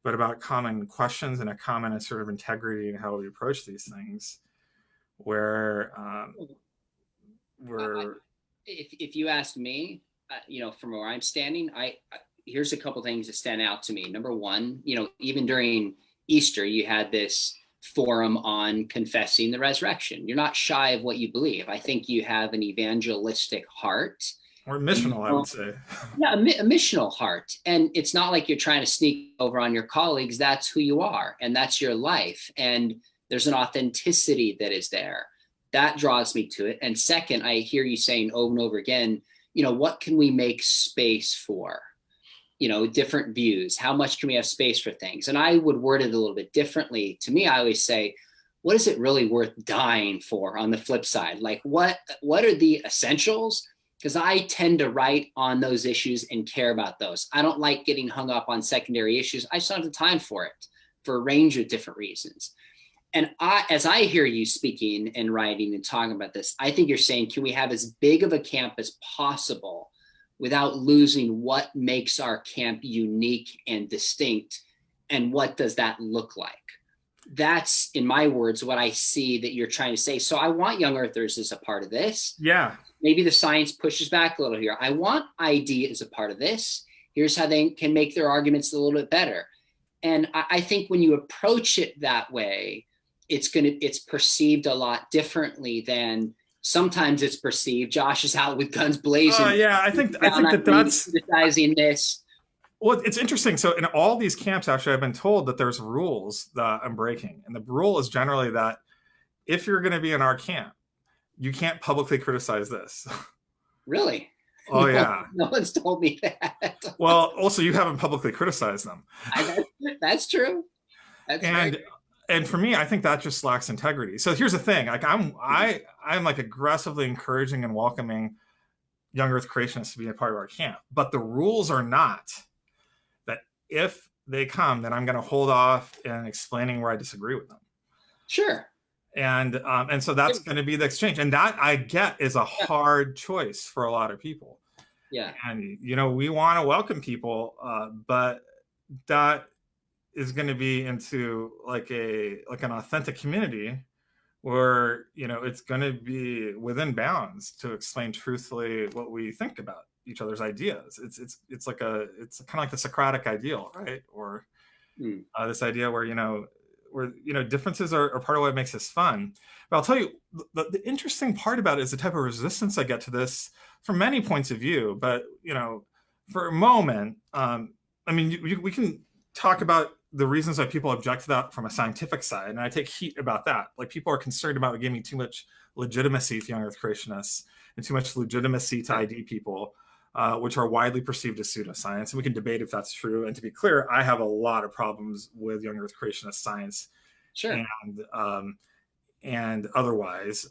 but about common questions and a common sort of integrity in how we approach these things. Where I, we're if you ask me, from where I'm standing, here's a couple things that stand out to me. Number one, even during Easter, you had this forum on confessing the resurrection. You're not shy of what you believe. I think you have an evangelistic heart. or missional, I would say. Yeah, a missional heart. And it's not like you're trying to sneak over on your colleagues. That's who you are, and that's your life. And there's an authenticity that is there. That draws me to it. And second, I hear you saying over and over again, what can we make space for? Different views. How much can we have space for things? And I would word it a little bit differently. To me, I always say, what is it really worth dying for on the flip side? Like what are the essentials? Because I tend to write on those issues and care about those. I don't like getting hung up on secondary issues. I just don't have the time for it for a range of different reasons. And as I hear you speaking and writing and talking about this, I think you're saying, can we have as big of a camp as possible without losing what makes our camp unique and distinct? And what does that look like? That's, in my words, what I see that you're trying to say. So I want young earthers as a part of this. Yeah. Maybe the science pushes back a little here. I want ID as a part of this. Here's how they can make their arguments a little bit better. And I think when you approach it that way, it's perceived a lot differently than sometimes it's perceived. Josh is out with guns blazing. Yeah, I think that's criticizing this. Well, it's interesting. So in all these camps, actually, I've been told that there's rules that I'm breaking, and the rule is generally that if you're going to be in our camp, you can't publicly criticize this. Really? Oh yeah. No one's told me that. Well, also you haven't publicly criticized them. That's true. And for me, I think that just lacks integrity. So here's the thing: like I'm like aggressively encouraging and welcoming young Earth creationists to be a part of our camp, but the rules are not that if they come, then I'm going to hold off in explaining where I disagree with them. Sure. And so that's going to be the exchange, and that I get is a hard choice for a lot of people. Yeah. And we want to welcome people, but that is going to be into like an authentic community where it's going to be within bounds to explain truthfully what we think about each other's ideas. It's kind of like the Socratic ideal, right? Or this idea where differences are part of what makes this fun. But I'll tell you, the interesting part about it is the type of resistance I get to this from many points of view. But for a moment, we can talk about the reasons why people object to that from a scientific side, and I take heat about that. Like, people are concerned about giving too much legitimacy to young Earth creationists and too much legitimacy to ID people, which are widely perceived as pseudoscience. And we can debate if that's true. And to be clear, I have a lot of problems with young Earth creationist science Sure. And otherwise.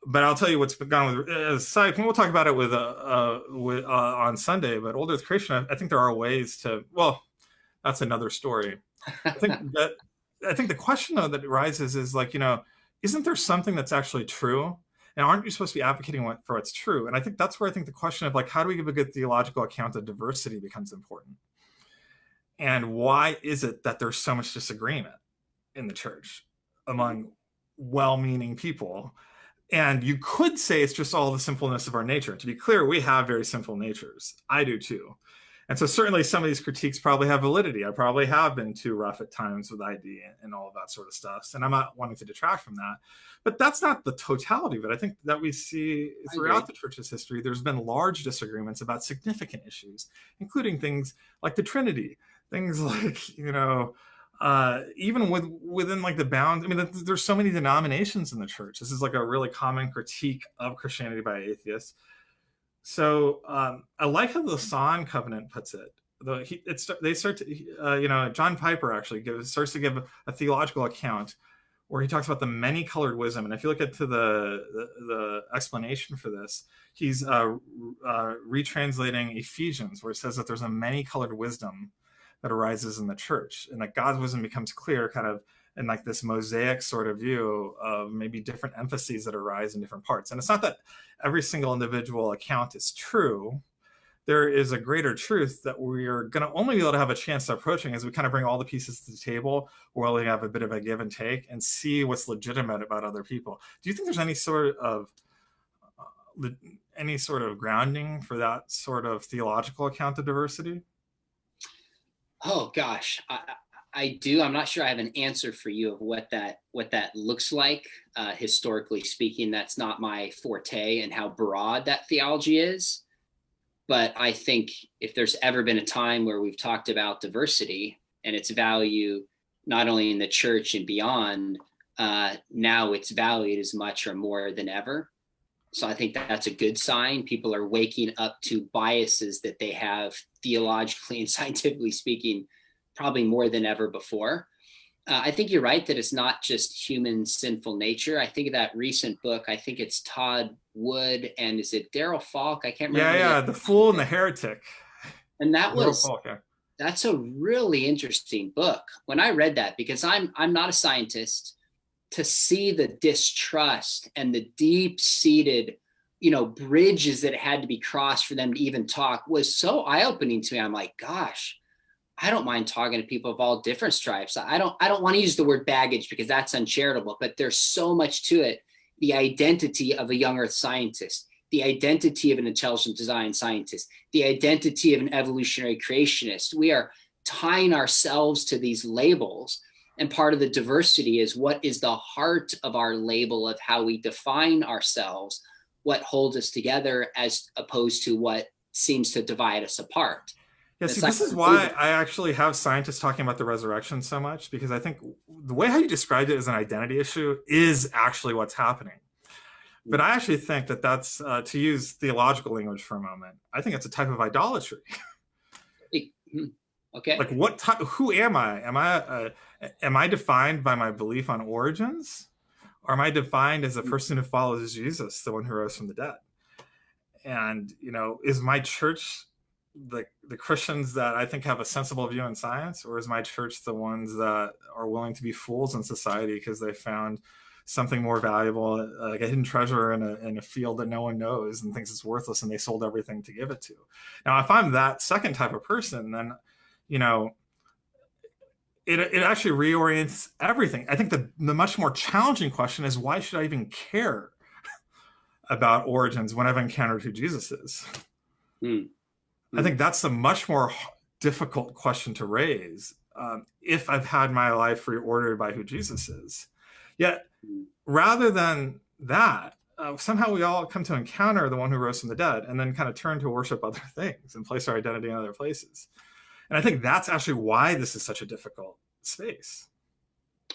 But I'll tell you what's gone with aside. We'll talk about it on Sunday. But old Earth creation, I think there are ways to. Well, that's another story. I think the question though that arises is like, isn't there something that's actually true? And aren't you supposed to be advocating for what's true? And I think that's where I think the question of like, how do we give a good theological account of diversity becomes important. And why is it that there's so much disagreement in the church among well-meaning people? And you could say it's just all the sinfulness of our nature. To be clear, we have very sinful natures. I do too. And so certainly some of these critiques probably have validity. I probably have been too rough at times with ID and all of that sort of stuff. And I'm not wanting to detract from that. But that's not the totality of it. I think that we see throughout the church's history, there's been large disagreements about significant issues, including things like the Trinity, things like, even within like the bounds. I mean, there's so many denominations in the church. This is like a really common critique of Christianity by atheists. So I like how the Lausanne Covenant puts it. John Piper actually starts to give a theological account where he talks about the many-colored wisdom. And if you look into the explanation for this, he's retranslating Ephesians, where it says that there's a many-colored wisdom that arises in the church, and that God's wisdom becomes clear kind of in like this mosaic sort of view of maybe different emphases that arise in different parts. And it's not that every single individual account is true. There is a greater truth that we're going to only be able to have a chance to approaching as we kind of bring all the pieces to the table, where we have a bit of a give and take and see what's legitimate about other people. Do you think there's any sort of grounding for that sort of theological account of diversity? Oh gosh, I do. I'm not sure I have an answer for you of what that looks like. Historically speaking, that's not my forte and how broad that theology is. But I think if there's ever been a time where we've talked about diversity and its value, not only in the church and beyond, now it's valued as much or more than ever. So I think that's a good sign. People are waking up to biases that they have theologically and scientifically speaking, probably more than ever before. I think you're right that it's not just human sinful nature. I think of that recent book. I think it's Todd Wood and is it Daryl Falk? I can't remember. Yeah, The Fool and the Heretic. And Falk, yeah. That's a really interesting book. When I read that, because I'm not a scientist, to see the distrust and the deep-seated, bridges that had to be crossed for them to even talk was so eye-opening to me. I'm like, gosh, I don't mind talking to people of all different stripes. I don't want to use the word baggage because that's uncharitable, but there's so much to it. The identity of a young earth scientist, the identity of an intelligent design scientist, the identity of an evolutionary creationist. We are tying ourselves to these labels. And part of the diversity is what is the heart of our label of how we define ourselves, what holds us together as opposed to what seems to divide us apart. Yeah, see, this is why I actually have scientists talking about the resurrection so much, because I think the way how you described it as an identity issue is actually what's happening. But I actually think that that's, to use theological language for a moment, I think it's a type of idolatry. Okay. Like who am I? Am I defined by my belief on origins? Or am I defined as a person who follows Jesus, the one who rose from the dead? And, is my church the Christians that I think have a sensible view in science, or is my church the ones that are willing to be fools in society because they found something more valuable, like a hidden treasure in a field that no one knows and thinks it's worthless, and they sold everything to give it to? Now, if I'm that second type of person, then, it actually reorients everything. I think the much more challenging question is, why should I even care about origins when I've encountered who Jesus is? I think that's a much more difficult question to raise if I've had my life reordered by who Jesus is. Yet, rather than that, somehow we all come to encounter the one who rose from the dead and then kind of turn to worship other things and place our identity in other places. And I think that's actually why this is such a difficult space.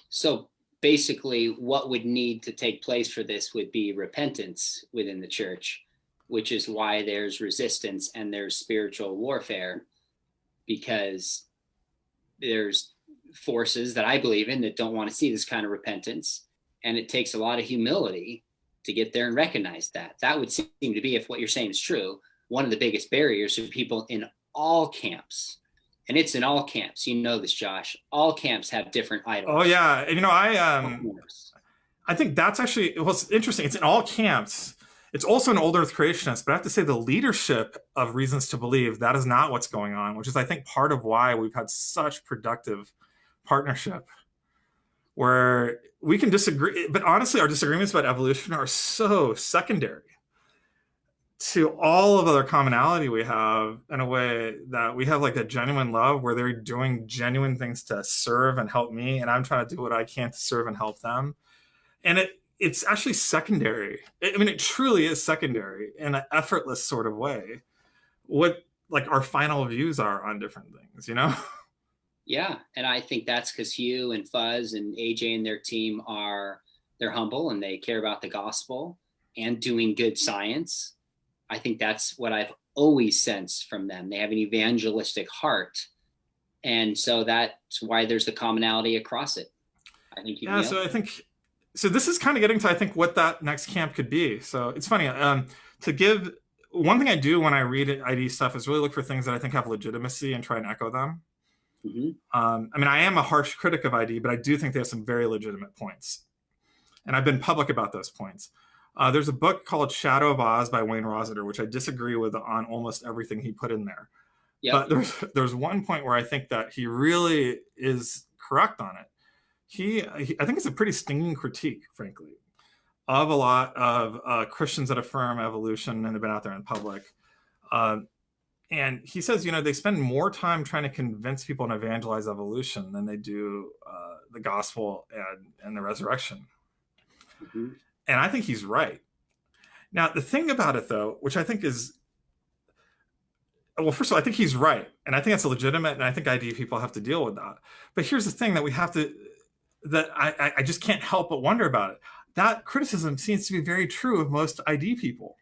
So basically, what would need to take place for this would be repentance within the church, which is why there's resistance and there's spiritual warfare, because there's forces that I believe in that don't want to see this kind of repentance. And it takes a lot of humility to get there and recognize that. That would seem to be, if what you're saying is true, one of the biggest barriers to people in all camps. And it's in all camps. You know this, Josh. All camps have different idols. Oh yeah, and I think that's actually what's interesting. It's in all camps. It's also an old earth creationist, but I have to say the leadership of Reasons to Believe, that is not what's going on, which is I think part of why we've had such productive partnership where we can disagree, but honestly our disagreements about evolution are so secondary to all of the other commonality we have, in a way that we have like a genuine love where they're doing genuine things to serve and help me, and I'm trying to do what I can to serve and help them. And it's actually secondary. I mean, it truly is secondary in an effortless sort of way, what like our final views are on different things, you know? Yeah, and I think that's because Hugh and Fuzz and AJ and their team they're humble and they care about the gospel and doing good science. I think that's what I've always sensed from them. They have an evangelistic heart. And so that's why there's the commonality across it. I think you so I think so this is kind of getting to I think what that next camp could be. So it's funny, to give one thing I do when I read ID stuff is really look for things that I think have legitimacy and try and echo them. Mm-hmm. I mean, I am a harsh critic of ID, but I do think they have some very legitimate points. And I've been public about those points. There's a book called Shadow of Oz by Wayne Rossiter, which I disagree with on almost everything he put in there. Yep. But there's one point where I think that he really is correct on it. I think it's a pretty stinging critique, frankly, of a lot of Christians that affirm evolution and have been out there in public. And he says, they spend more time trying to convince people and evangelize evolution than they do the gospel and the resurrection. Mm-hmm. And I think he's right. Now, the thing about it, though, which I think is, well, first of all, I think he's right. And I think that's legitimate. And I think ID people have to deal with that. But here's the thing that I just can't help but wonder about it. That criticism seems to be very true of most ID people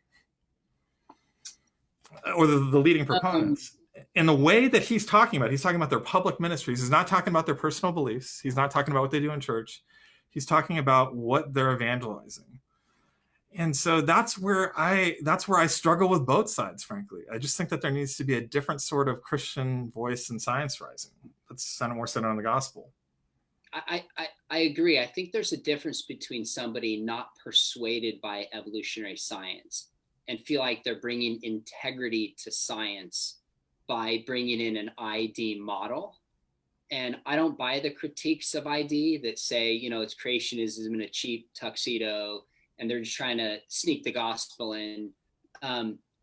or the leading proponents. In the way that he's talking about their public ministries. He's not talking about their personal beliefs. He's not talking about what they do in church. He's talking about what they're evangelizing. And so that's where I struggle with both sides, frankly. I just think that there needs to be a different sort of Christian voice in science rising that's more centered on the gospel. I agree. I think there's a difference between somebody not persuaded by evolutionary science and feel like they're bringing integrity to science by bringing in an ID model. And I don't buy the critiques of ID that say, it's creationism in a cheap tuxedo, and they're just trying to sneak the gospel in.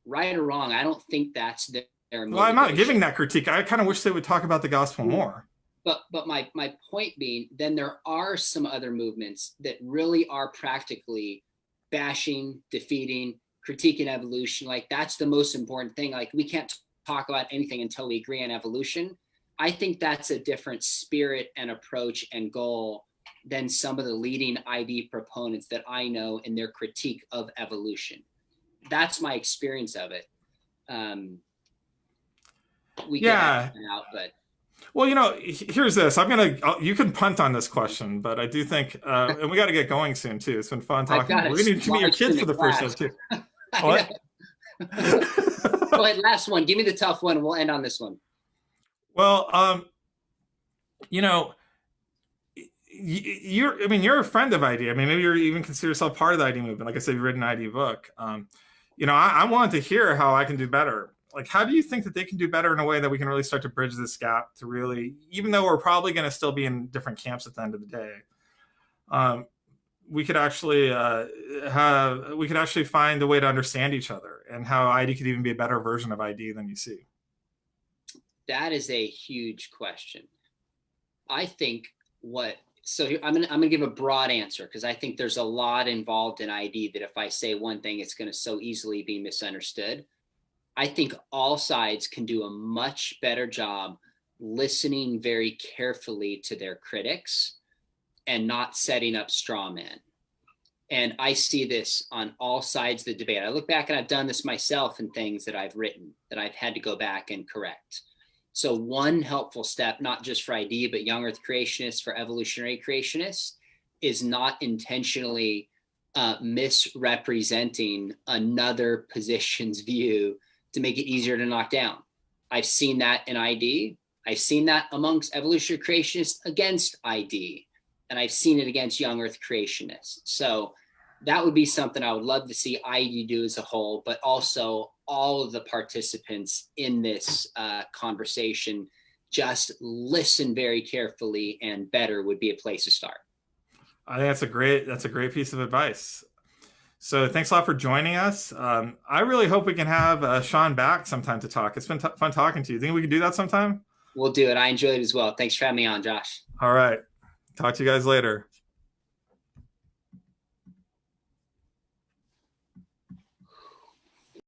Right or wrong, I don't think that's their motivation. Well, I'm not giving that critique. I kind of wish they would talk about the gospel more. But my point being, then there are some other movements that really are practically bashing, defeating, critiquing evolution. Like, that's the most important thing. Like, we can't talk about anything until we agree on evolution. I think that's a different spirit and approach and goal than some of the leading ID proponents that I know in their critique of evolution. That's my experience of it. We get out, but. Well, here's this. You can punt on this question, but I do think, and we got to get going soon too. It's been fun talking. We're going to meet your kids for the first time too. What? Go ahead, last one. Give me the tough one. We'll end on this one. Well, you're a friend of ID. I mean, maybe you even consider yourself part of the ID movement. Like I said, you've written an ID book. I wanted to hear how I can do better. Like, how do you think that they can do better in a way that we can really start to bridge this gap to really, even though we're probably going to still be in different camps at the end of the day, we could actually find a way to understand each other, and how ID could even be a better version of ID than you see. That is a huge question. I think I'm gonna give a broad answer, because I think there's a lot involved in ID that if I say one thing, it's going to so easily be misunderstood. I think all sides can do a much better job listening very carefully to their critics and not setting up straw men. And I see this on all sides of the debate. I look back and I've done this myself in things that I've written that I've had to go back and correct. So one helpful step, not just for ID, but young earth creationists, for evolutionary creationists, is not intentionally misrepresenting another position's view to make it easier to knock down. I've seen that in ID. I've seen that amongst evolutionary creationists against ID, and I've seen it against young earth creationists. So that would be something I would love to see ID do as a whole, but also all of the participants in this conversation just listen very carefully, and better would be a place to start. I think that's a great piece of advice. So thanks a lot for joining us. I really hope we can have Sean back sometime to talk. It's been fun talking to you. Think we can do that sometime? We'll do it. I enjoyed it as well. Thanks for having me on, Josh. All right. Talk to you guys later.